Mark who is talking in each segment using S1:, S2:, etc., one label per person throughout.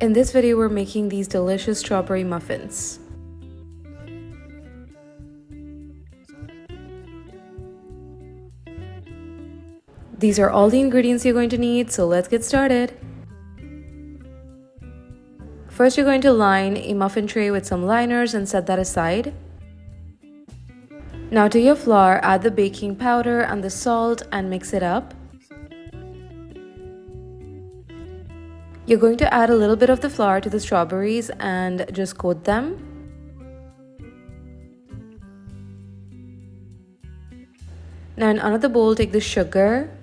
S1: In this video, we're making these delicious strawberry muffins. These are all the ingredients you're going to need, so let's get started. First, you're going to line a muffin tray with some liners and set that aside. Now to your flour, add the baking powder and the salt and mix it up. You're going to add a little bit of the flour to the strawberries and just coat them. Now in another bowl, take the sugar,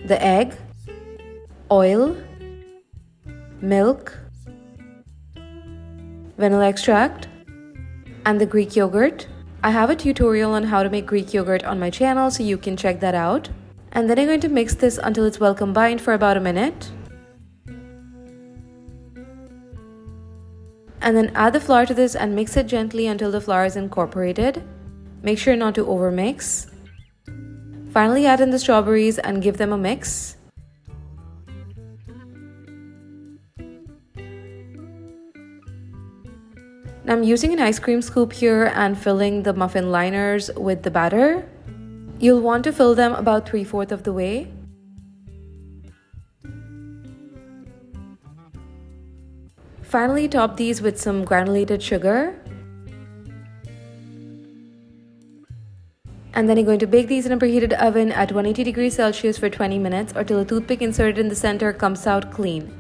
S1: the egg, oil, milk, vanilla extract, and the Greek yogurt. I have a tutorial on how to make Greek yogurt on my channel, so you can check that out. And then you're going to mix this until it's well combined for about a minute. And then add the flour to this and mix it gently until the flour is incorporated. Make sure not to overmix. Finally, add in the strawberries and give them a mix. Now I'm using an ice cream scoop here and filling the muffin liners with the batter. You'll want to fill them about 3/4 of the way. Finally, top these with some granulated sugar. And then you're going to bake these in a preheated oven at 180 degrees Celsius for 20 minutes or till a toothpick inserted in the center comes out clean.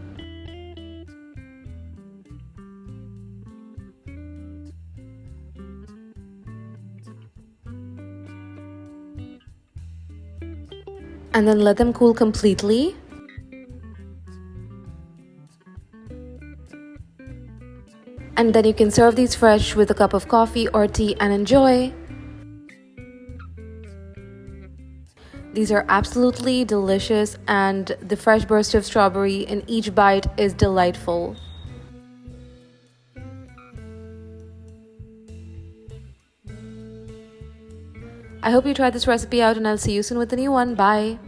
S1: And then let them cool completely. And then you can serve these fresh with a cup of coffee or tea and enjoy. These are absolutely delicious, and the fresh burst of strawberry in each bite is delightful. I hope you tried this recipe out, and I'll see you soon with a new one. Bye!